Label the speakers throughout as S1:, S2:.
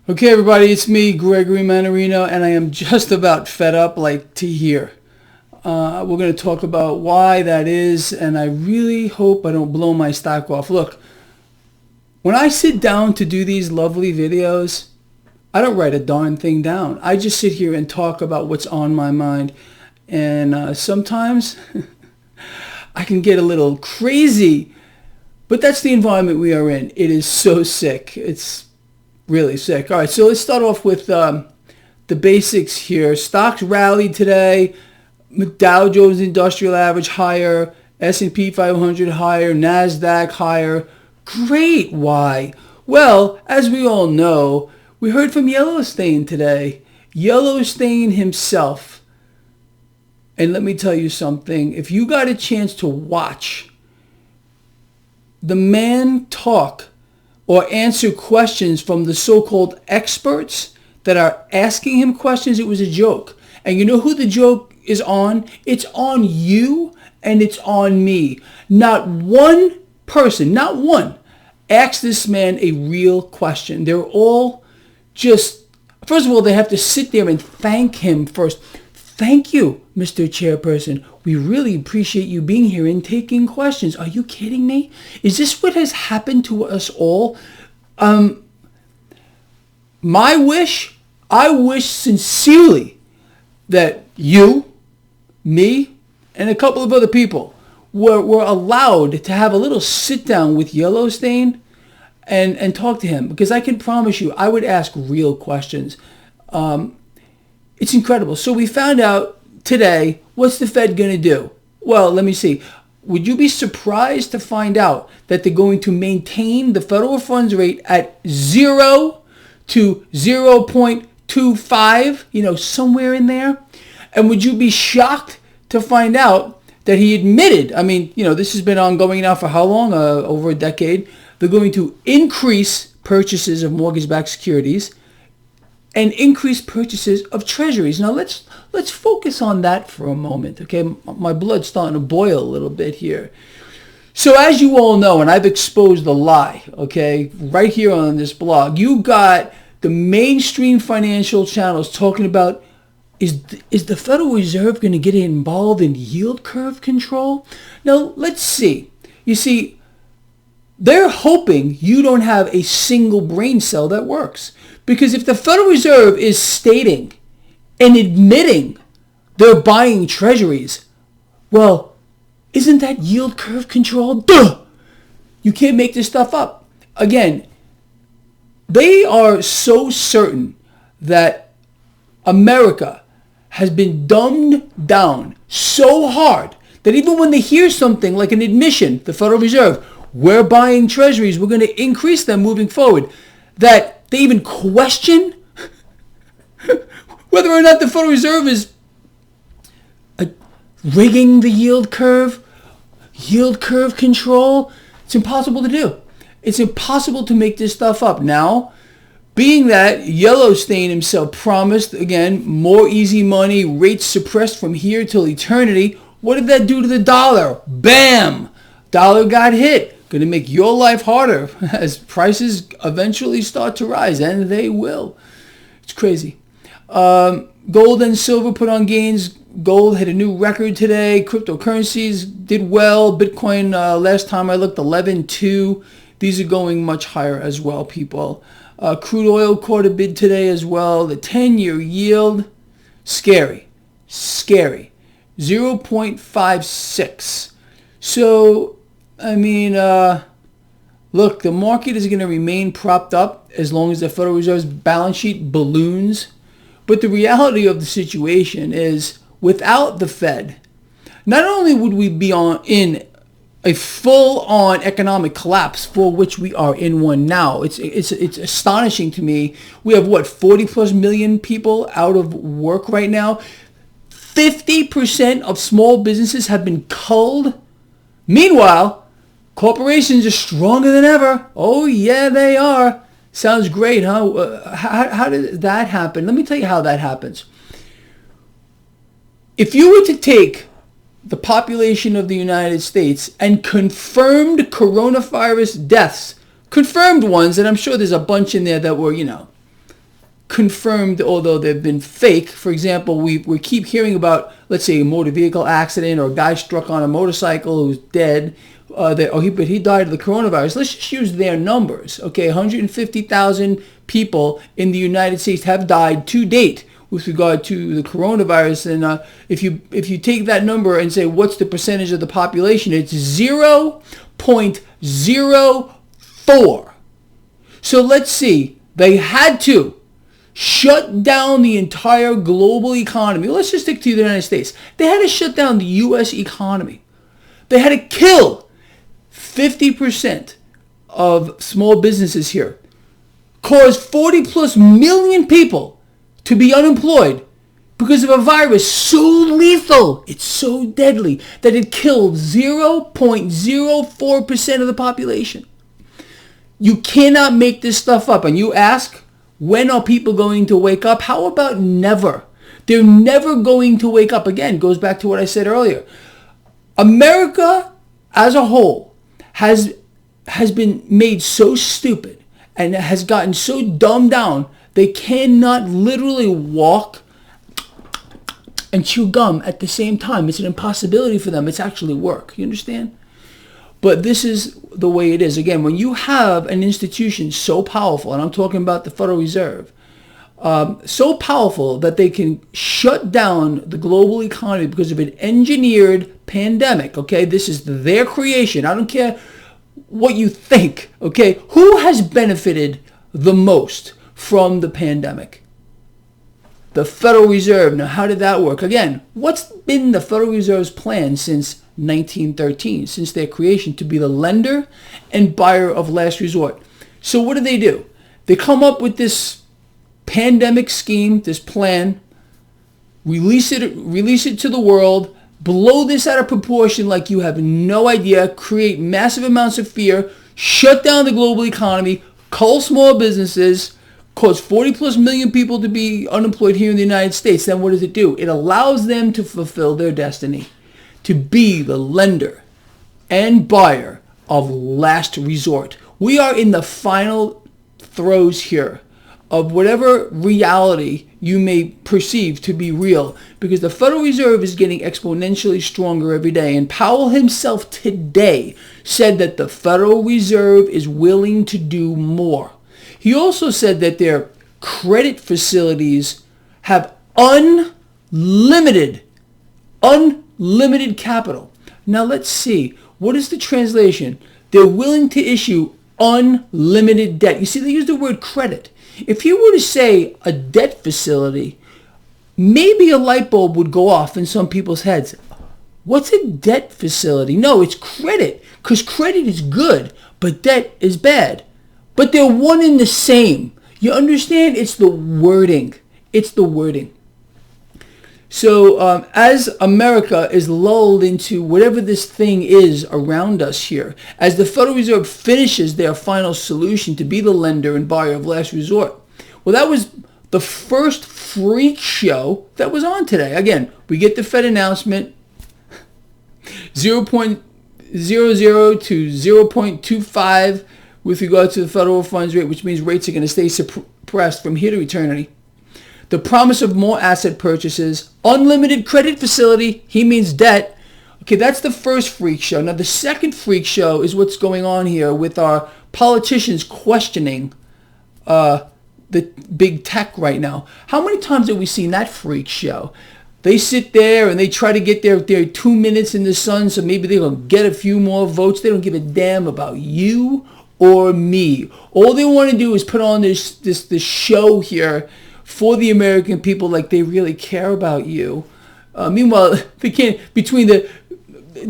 S1: Okay, everybody, it's me, Gregory Mannarino, and I am just about fed up to here. We're going to talk about why that is, and I really hope I don't blow my stock off. Look, when I sit down to do these lovely videos, I don't write a darn thing down. I just sit here and talk about what's on my mind, and sometimes I can get a little crazy, but that's the environment we are in. It is so sick. It's really sick. All right, so let's start off with the basics here. Stocks rallied today. Dow Jones Industrial Average higher. S&P 500 higher. NASDAQ higher. Great. Why? Well, as we all know, we heard from Yellowstone today. Yellowstone himself. And let me tell you something. If you got a chance to watch the man talk or answer questions from the so-called experts that are asking him questions, it was a joke. And you know who the joke is on? It's on you and it's on me. Not one person, not one, asked this man a real question. They're all just, first of all, they have to sit there and thank him first. Thank you, Mr. Chairperson. We really appreciate you being here and taking questions. Are you kidding me? Is this what has happened to us all? I wish sincerely that you, me, and a couple of other people were allowed to have a little sit down with Yellowstone and talk to him, because I can promise you I would ask real questions. It's incredible. So we found out today, what's the Fed going to do? Well, let me see. Would you be surprised to find out that they're going to maintain the federal funds rate at 0 to 0.25, somewhere in there? And would you be shocked to find out that he admitted, this has been ongoing now for how long? Over a decade. They're going to increase purchases of mortgage-backed securities and increase purchases of treasuries. Now let's focus on that for a moment, okay? My blood's starting to boil a little bit here. So as you all know, and I've exposed a lie, okay, right here on this blog, you got the mainstream financial channels talking about, is the Federal Reserve going to get involved in yield curve control? Now let's see. You see, they're hoping you don't have a single brain cell that works. Because if the Federal Reserve is stating and admitting they're buying treasuries, well, isn't that yield curve control? Duh! You can't make this stuff up. Again, they are so certain that America has been dumbed down so hard that even when they hear something like an admission, the Federal Reserve, we're buying treasuries, we're going to increase them moving forward, that they even question whether or not the Federal Reserve is rigging the yield curve control. It's impossible to do. It's impossible to make this stuff up. Now, being that Yellowstone himself promised, again, more easy money, rates suppressed from here till eternity, what did that do to the dollar? Bam! Dollar got hit. Going to make your life harder as prices eventually start to rise, and they will. It's crazy. Gold and silver put on gains. Gold hit a new record today. Cryptocurrencies did well. Bitcoin, last time I looked, 11.2. These are going much higher as well, people. Crude oil caught a bid today as well. The 10-year yield, scary. 0.56. So, look, the market is going to remain propped up as long as the Federal Reserve's balance sheet balloons. But the reality of the situation is, without the Fed, not only would we be in a full-on economic collapse, for which we are in one now. It's astonishing to me. We have, 40-plus million people out of work right now. 50% of small businesses have been culled. Meanwhile, corporations are stronger than ever. Oh, yeah, they are. Sounds great, huh? How did that happen? Let me tell you how that happens. If you were to take the population of the United States and confirmed coronavirus deaths, confirmed ones, and I'm sure there's a bunch in there that were, confirmed, although they've been fake. For example, we keep hearing about, let's say, a motor vehicle accident or a guy struck on a motorcycle who's dead, but he died of the coronavirus. Let's just use their numbers. Okay, 150,000 people in the United States have died to date with regard to the coronavirus. And if you take that number and say, what's the percentage of the population? It's 0.04. So let's see. They had to shut down the entire global economy. Let's just stick to the United States. They had to shut down the U.S. economy. They had to kill 50% of small businesses here. Cause 40 plus million people to be unemployed because of a virus so lethal, it's so deadly, that it killed 0.04% of the population. You cannot make this stuff up. And you ask, when are people going to wake up? How about never? They're never going to wake up. Again, goes back to what I said earlier. America as a whole has been made so stupid and has gotten so dumbed down, they cannot literally walk and chew gum at the same time. It's an impossibility for them. It's actually work. You understand? But this is the way it is. Again, when you have an institution so powerful, and I'm talking about the Federal Reserve, so powerful that they can shut down the global economy because of an engineered pandemic, okay? This is their creation. I don't care what you think, okay? Who has benefited the most from the pandemic? The Federal Reserve. Now, how did that work? Again, what's been the Federal Reserve's plan since 1913, since their creation, to be the lender and buyer of last resort? So what do? They come up with this pandemic scheme, this plan, release it to the world, blow this out of proportion like you have no idea, create massive amounts of fear, shut down the global economy, cull small businesses, cause 40 plus million people to be unemployed here in the United States. Then what does it do? It allows them to fulfill their destiny, to be the lender and buyer of last resort. We are in the final throes here of whatever reality you may perceive to be real, because the Federal Reserve is getting exponentially stronger every day. And Powell himself today said that the Federal Reserve is willing to do more. He also said that their credit facilities have unlimited capital. Now let's see. What is the translation? They're willing to issue unlimited debt. You see, they use the word credit. If you were to say a debt facility, maybe a light bulb would go off in some people's heads. What's a debt facility? No, it's credit, because credit is good, but debt is bad. But they're one and the same. You understand? It's the wording. It's the wording. So as America is lulled into whatever this thing is around us here, as the Federal Reserve finishes their final solution to be the lender and buyer of last resort, well, that was the first freak show that was on today. Again, we get the Fed announcement, 0.00 to 0.25 with regard to the federal funds rate, which means rates are going to stay suppressed from here to eternity. The promise of more asset purchases, unlimited credit facility, he means debt. Okay, that's the first freak show. Now, the second freak show is what's going on here with our politicians questioning the big tech right now. How many times have we seen that freak show? They sit there and they try to get their 2 minutes in the sun so maybe they'll get a few more votes. They don't give a damn about you or me. All they want to do is put on this show here for the American people, like they really care about you. Meanwhile, they can't, between the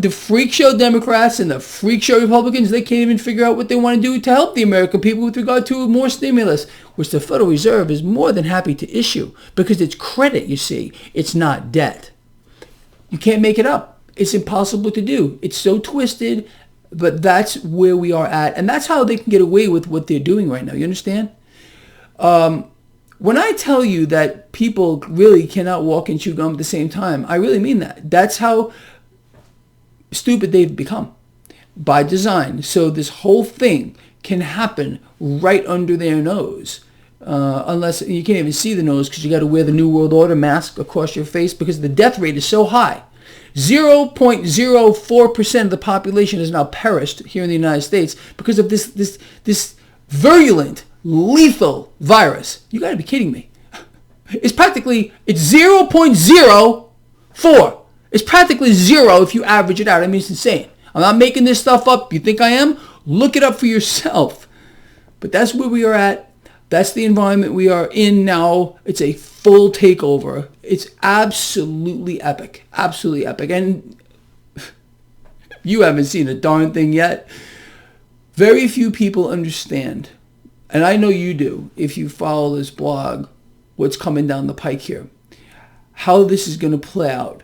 S1: freak show Democrats and the freak show Republicans, they can't even figure out what they want to do to help the American people with regard to more stimulus, which the Federal Reserve is more than happy to issue, because it's credit, you see. It's not debt. You can't make it up. It's impossible to do. It's so twisted, but that's where we are at. And that's how they can get away with what they're doing right now. You understand? When I tell you that people really cannot walk and chew gum at the same time, I really mean that. That's how stupid they've become by design. So this whole thing can happen right under their nose. unless you can't even see the nose because you got to wear the New World Order mask across your face because the death rate is so high. 0.04% of the population has now perished here in the United States because of this virulent, lethal virus. You got to be kidding me. It's 0.04. It's practically zero if you average it out. I mean, it's insane. I'm not making this stuff up. You think I am? Look it up for yourself. But that's where we are at. That's the environment we are in now. It's a full takeover. It's absolutely epic. Absolutely epic. And you haven't seen a darn thing yet. Very few people understand, and I know you do if you follow this blog, what's coming down the pike here. How this is going to play out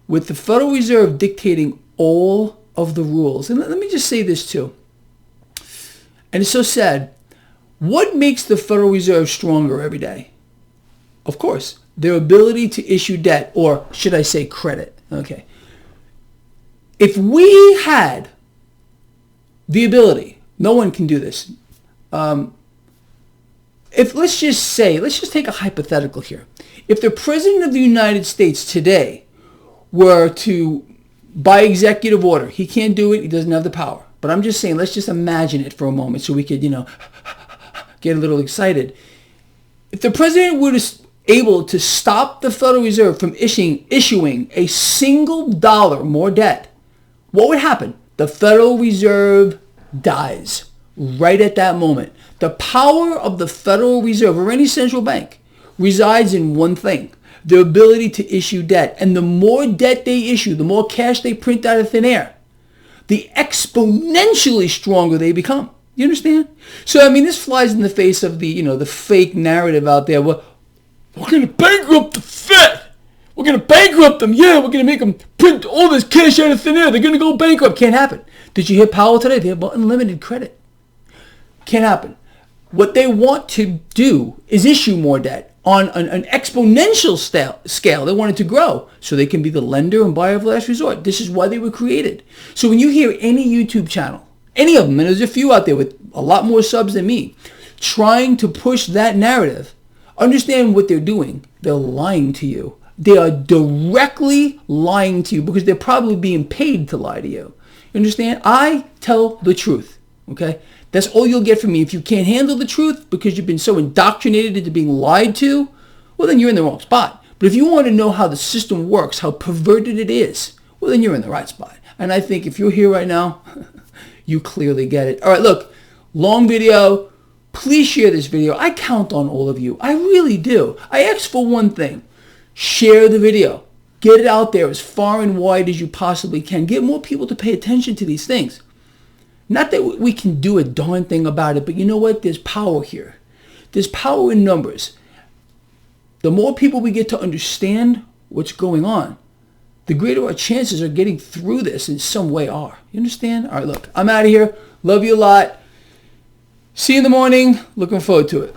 S1: with the Federal Reserve dictating all of the rules. And let me just say this too. And it's so sad. What makes the Federal Reserve stronger every day? Of course, their ability to issue debt, or should I say credit. Okay. If we had the ability, no one can do this. Let's just take a hypothetical here. If the President of the United States today were to, by executive order, he can't do it, he doesn't have the power. But I'm just saying, let's just imagine it for a moment so we could, get a little excited. If the president were able to stop the Federal Reserve from issuing a single dollar more debt, what would happen? The Federal Reserve dies right at that moment. The power of the Federal Reserve or any central bank resides in one thing, the ability to issue debt. And the more debt they issue, the more cash they print out of thin air, the exponentially stronger they become. You understand? So, I mean, this flies in the face of the fake narrative out there. Well, we're going to bankrupt the Fed. We're going to bankrupt them. Yeah, we're going to make them print all this cash out of thin air. They're going to go bankrupt. Can't happen. Did you hear Powell today? They have unlimited credit. Can't happen. What they want to do is issue more debt on an exponential scale. They want it to grow so they can be the lender and buyer of last resort. This is why they were created. So when you hear any YouTube channel, any of them, and there's a few out there with a lot more subs than me, trying to push that narrative, understand what they're doing. They're lying to you. They are directly lying to you because they're probably being paid to lie to you. You understand? I tell the truth, okay? That's all you'll get from me. If you can't handle the truth because you've been so indoctrinated into being lied to, well, then you're in the wrong spot. But if you want to know how the system works, how perverted it is, well, then you're in the right spot. And I think if you're here right now, you clearly get it. All right, look, long video. Please share this video. I count on all of you. I really do. I ask for one thing. Share the video. Get it out there as far and wide as you possibly can. Get more people to pay attention to these things. Not that we can do a darn thing about it, but you know what? There's power here. There's power in numbers. The more people we get to understand what's going on, the greater our chances of getting through this in some way are. You understand? All right, look, I'm out of here. Love you a lot. See you in the morning. Looking forward to it.